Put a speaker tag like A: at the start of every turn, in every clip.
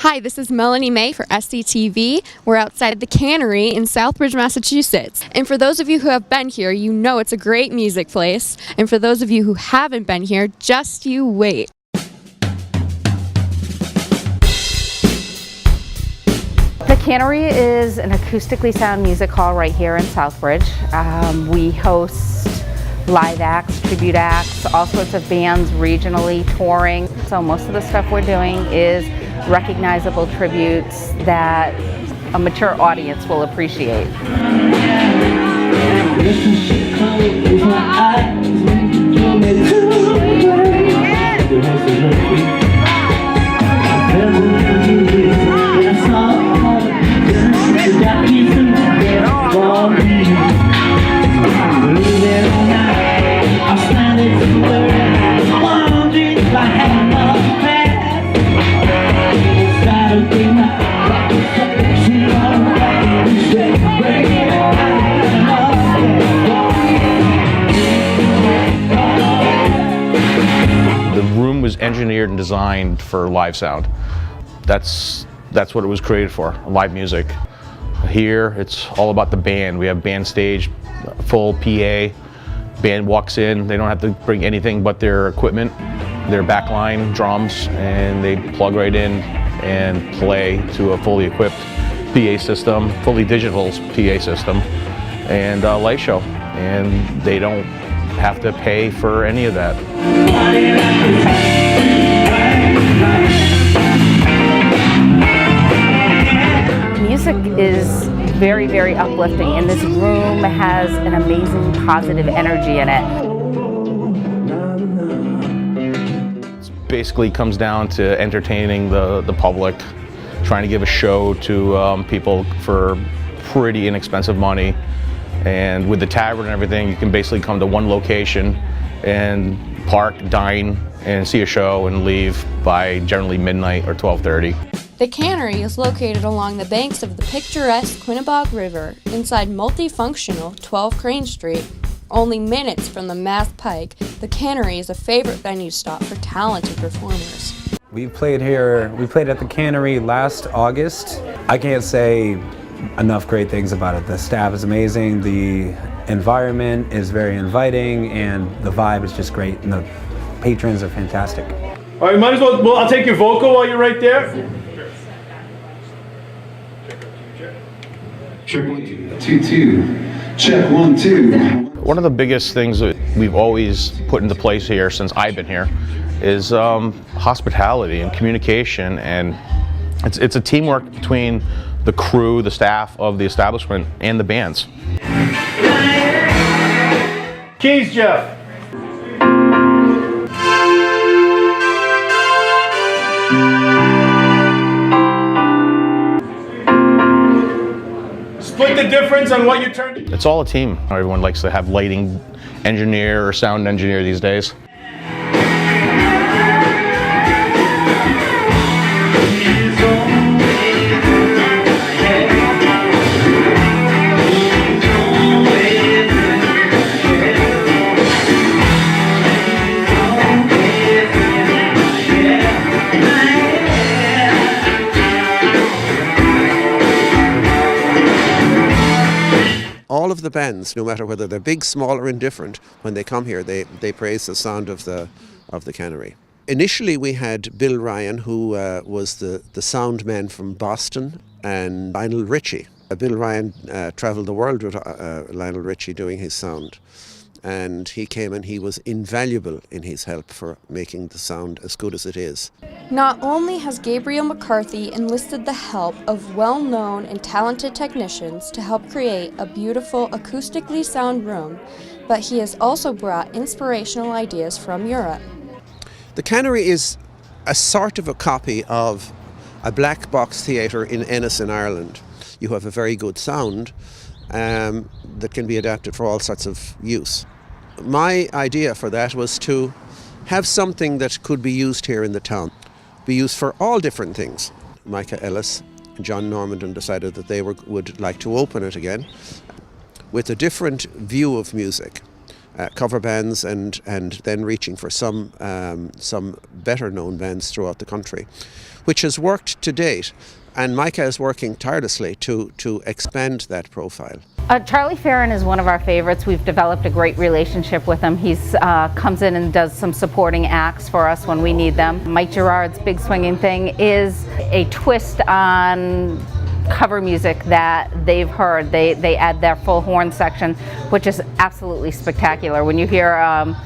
A: Hi, this is Melanie May for SCTV. We're outside the Cannery in Southbridge, Massachusetts. And for those of you who have been here, you know it's a great music place. And for those of you who haven't been here, just you wait.
B: The Cannery is an acoustically sound music hall right here in Southbridge. We host live acts, tribute acts, all sorts of bands regionally touring. So most of the stuff we're doing is recognizable tributes that a mature audience will appreciate.
C: The room was engineered and designed for live sound. That's what it was created for, live music. Here, it's all about the band. We have band stage, full PA. Band walks in, they don't have to bring anything but their equipment, their backline drums, and they plug right in and play to a fully equipped PA system, fully digital PA system, and a light show. And they don't have to pay for any of that.
B: Music is very, very uplifting, and this room has an amazing positive energy in it.
C: It basically comes down to entertaining the public, trying to give a show to people for pretty inexpensive money. And with the tavern and everything, you can basically come to one location and park, dine, and see a show and leave by generally midnight or 12:30.
A: The Cannery is located along the banks of the picturesque Quinnebog River inside multifunctional 12 Crane Street. Only minutes from the Mass Pike, the Cannery is a favorite venue stop for talented performers.
D: We played at the Cannery last August. I can't say enough great things about it. The staff is amazing, the environment is very inviting, and the vibe is just great, and the patrons are fantastic.
E: All right, you might as well, I'll take your vocal while you're right there.
F: Check 1 2 2. Check 1 2.
C: One of the biggest things that we've always put into place here since I've been here is hospitality and communication, and it's a teamwork between the crew, the staff of the establishment, and the bands.
E: Keys, Jeff. Split the difference on what you turned.
C: It's all a team. Everyone likes to have lighting engineer or sound engineer these days.
G: All of the bands, no matter whether they're big, small, or indifferent, when they come here, they praise the sound of the Cannery. Initially, we had Bill Ryan, who was the sound man from Boston, and Lionel Richie. Bill Ryan travelled the world with Lionel Richie doing his sound. And he came and he was invaluable in his help for making the sound as good as it is.
A: Not only has Gabriel McCarthy enlisted the help of well-known and talented technicians to help create a beautiful acoustically sound room, but he has also brought inspirational ideas from Europe.
G: The Cannery is a sort of a copy of a black box theatre in Ennis in Ireland. You have a very good sound that can be adapted for all sorts of use. My idea for that was to have something that could be used here in the town, be used for all different things. Micah Ellis and John Normandin decided that they would like to open it again with a different view of music. cover bands and then reaching for some better known bands throughout the country, which has worked to date. And Micah is working tirelessly to expand that profile.
B: Charlie Farren is one of our favorites. We've developed a great relationship with him. He's comes in and does some supporting acts for us when we need them. Mike Girard's Big Swinging Thing is a twist on cover music that they've heard. They add their full horn section, which is absolutely spectacular. When you hear, a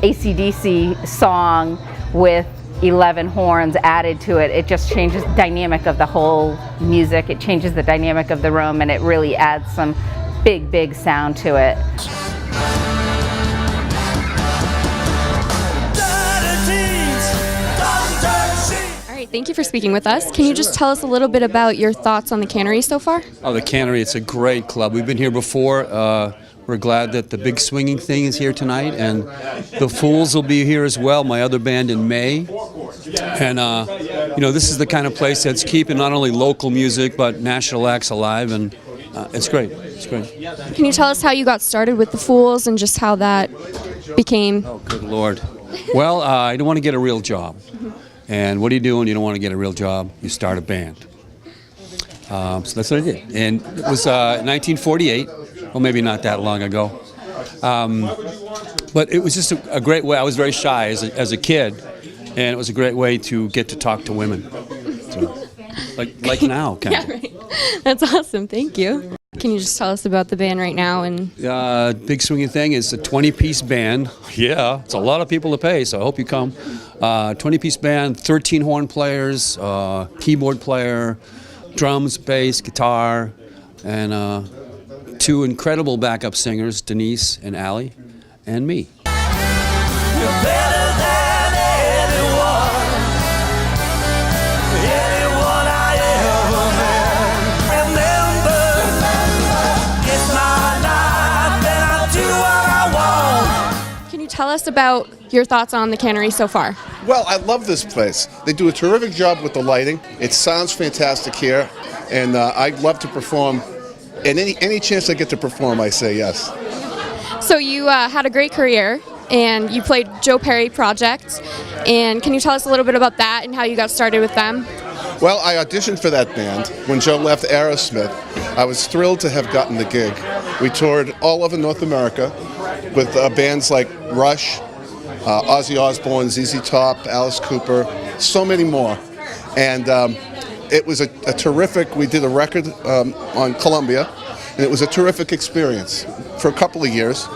B: AC/DC song with 11 horns added to it, it just changes the dynamic of the whole music. It changes the dynamic of the room, and it really adds some big sound to it.
A: All right, thank you for speaking with us. Can you just tell us a little bit about your thoughts on the Cannery so far?
H: Oh, the Cannery, it's a great club. We've been here before. We're glad that the Big Swinging Thing is here tonight, and the Fools will be here as well, my other band in May. And, this is the kind of place that's keeping not only local music, but national acts alive, and it's great. It's great.
A: Can you tell us how you got started with the Fools and just how that became?
H: Oh, good Lord. Well, I don't want to get a real job. And what do you do when you don't want to get a real job? You start a band. So that's what I did. And it was 1948. Well, maybe not that long ago. But it was just a great way. I was very shy as a kid, and it was a great way to get to talk to women. So, like now, kind of.
A: Yeah, right. That's awesome. Thank you. Can you just tell us about the band right now? And
H: Big Swinging Thing is a 20-piece band. Yeah, it's a lot of people to pay, so I hope you come. 20-piece band, 13 horn players, keyboard player, drums, bass, guitar, and 2 incredible backup singers, Denise and Allie, and me.
I: You're better than anyone I ever met. Remember, it's my life and I'll do what I want.
A: can you tell us about your thoughts on the Cannery so far?
J: Well, I love this place. They do a terrific job with the lighting. It sounds fantastic here, and I'd love to perform. And any chance I get to perform, I say yes.
A: So you had a great career, and you played Joe Perry Project. And can you tell us a little bit about that and how you got started with them?
J: Well, I auditioned for that band when Joe left Aerosmith. I was thrilled to have gotten the gig. We toured all over North America with bands like Rush, Ozzy Osbourne, ZZ Top, Alice Cooper, so many more. And it was a terrific, we did a record on Columbia, and it was a terrific experience for a couple of years.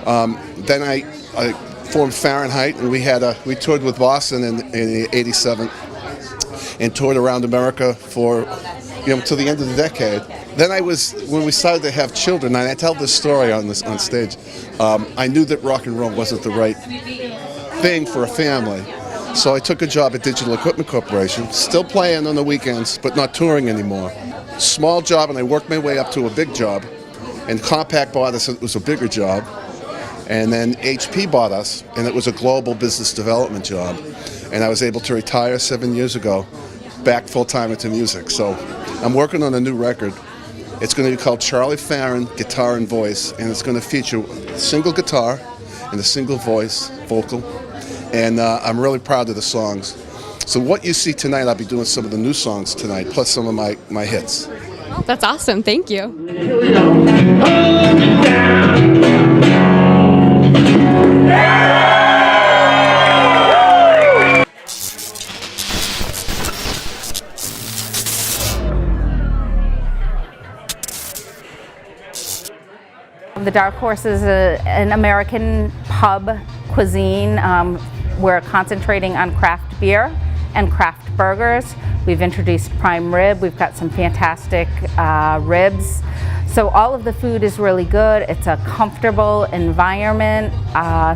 J: Then I formed Farrenheit, and we toured with Boston in '87 and toured around America for, till the end of the decade. Then when we started to have children, and I tell this story on stage, I knew that rock and roll wasn't the right thing for a family. So I took a job at Digital Equipment Corporation, still playing on the weekends, but not touring anymore. Small job, and I worked my way up to a big job. And Compaq bought us, it was a bigger job. And then HP bought us, and it was a global business development job. And I was able to retire 7 years ago, back full-time into music. So I'm working on a new record. It's going to be called Charlie Farren, Guitar and Voice, and it's going to feature a single guitar and a single voice, vocal. And I'm really proud of the songs. So what you see tonight, I'll be doing some of the new songs tonight, plus some of my hits.
A: Oh, that's awesome. Thank you.
B: The Dark Horse is an American pub cuisine. We're concentrating on craft beer and craft burgers. We've introduced prime rib. We've got some fantastic ribs. So all of the food is really good. It's a comfortable environment.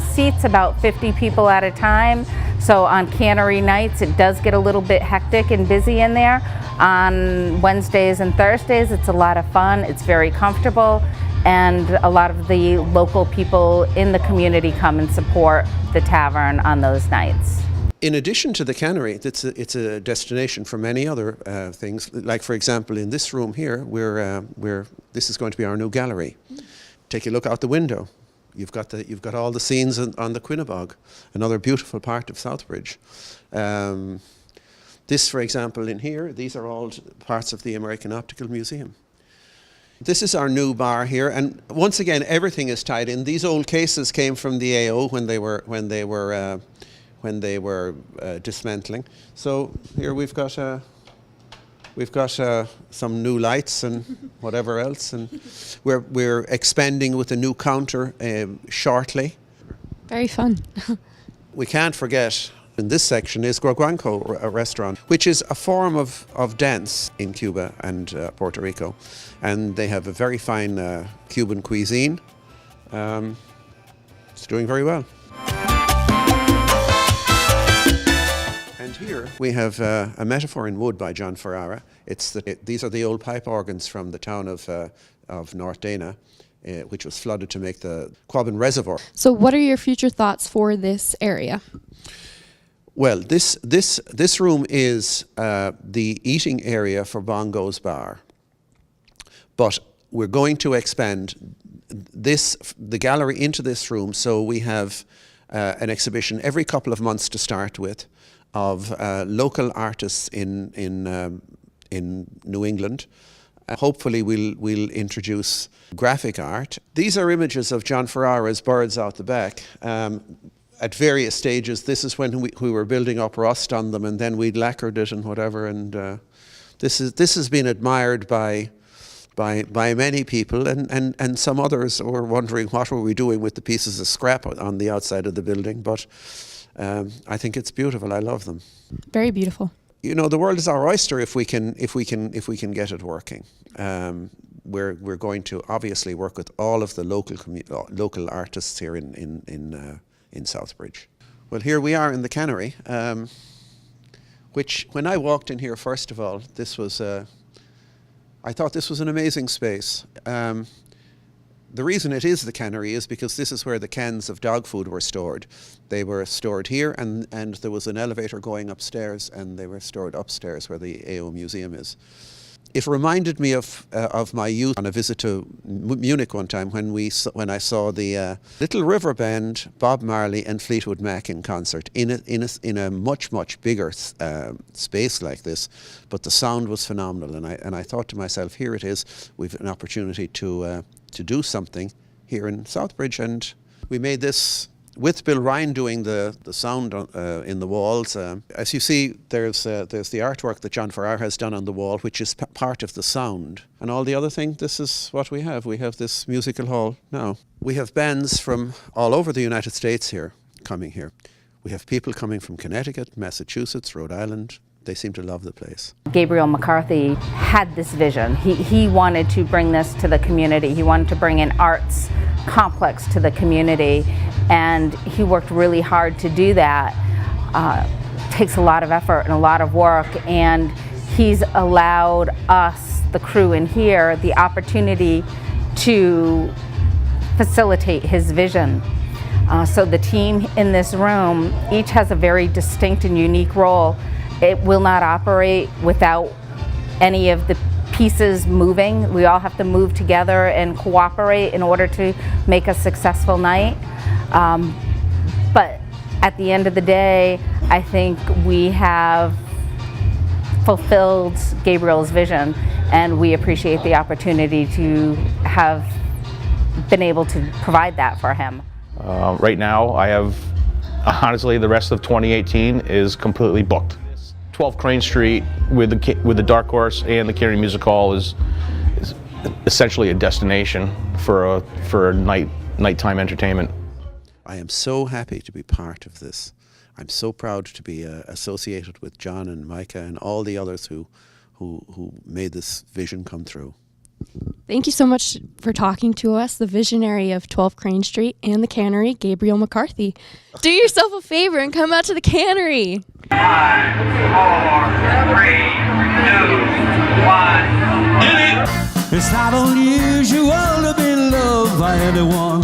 B: Seats about 50 people at a time. So on Cannery nights, it does get a little bit hectic and busy in there. On Wednesdays and Thursdays, it's a lot of fun. It's very comfortable. And a lot of the local people in the community come and support the tavern on those nights.
G: In addition to the Cannery, it's a destination for many other things. Like, for example, in this room here, this is going to be our new gallery. Take a look out the window. You've got all the scenes on the Quinnebog, another beautiful part of Southbridge. This, for example, in here, these are all parts of the American Optical Museum. This is our new bar here, and once again, everything is tied in. These old cases came from the AO when they were dismantling. So here we've got some new lights and whatever else, and we're expanding with a new counter shortly.
A: Very fun.
G: We can't forget, in this section is Guaguanco, a restaurant, which is a form of dance in Cuba and Puerto Rico. And they have a very fine Cuban cuisine. It's doing very well. And here we have a metaphor in wood by John Ferrara. These are the old pipe organs from the town of North Dana, which was flooded to make the Quabbin Reservoir.
A: So what are your future thoughts for this area?
G: Well, this room is the eating area for Bongo's Bar. But we're going to expand the gallery into this room, so we have an exhibition every couple of months to start with of local artists in New England. Hopefully we'll introduce graphic art. These are images of John Ferrara's Birds Out the Back. At various stages, this is when we were building up rust on them, and then we'd lacquered it and whatever. And this has been admired by many people, and some others were wondering what were we doing with the pieces of scrap on the outside of the building. But I think it's beautiful. I love them.
A: Very beautiful.
G: You know, the world is our oyster if we can get it working. We're going to obviously work with all of the local artists here in Southbridge. Well, here we are in the Cannery, which when I walked in here, first of all, I thought this was an amazing space. The reason it is the Cannery is because this is where the cans of dog food were stored. They were stored here, and there was an elevator going upstairs, and they were stored upstairs where the AO Museum is. It reminded me of my youth on a visit to Munich one time when I saw the Little River Band, Bob Marley and Fleetwood Mac in concert in a much bigger space like this, but the sound was phenomenal, and I thought to myself, here it is, we've an opportunity to do something here in Southbridge, and we made this with Bill Ryan doing the sound in the walls. As you see, there's the artwork that John Ferrara has done on the wall, which is part of the sound. And all the other thing, this is what we have. We have this musical hall now. We have bands from all over the United States here, coming here. We have people coming from Connecticut, Massachusetts, Rhode Island. They seem to love the place.
B: Gabriel McCarthy had this vision. He wanted to bring this to the community. He wanted to bring an arts complex to the community, and he worked really hard to do that. Takes a lot of effort and a lot of work, and he's allowed us, the crew in here, the opportunity to facilitate his vision. So the team in this room each has a very distinct and unique role. It will not operate without any of the pieces moving. We all have to move together and cooperate in order to make a successful night. But at the end of the day, I think we have fulfilled Gabriel's vision, and we appreciate the opportunity to have been able to provide that for him.
C: Right now, I have, honestly, the rest of 2018 is completely booked. 12 Crane Street with the Dark Horse and the Cannery Music Hall is essentially a destination for a nighttime entertainment.
G: I am so happy to be part of this. I'm so proud to be associated with John and Micah and all the others who made this vision come true.
A: Thank you so much for talking to us, the visionary of 12 Crane Street and the Cannery, Gabriel McCarthy. Do yourself a favor and come out to the Cannery.
I: 5, 4, 3, 2, 1. It's not unusual to be loved by anyone.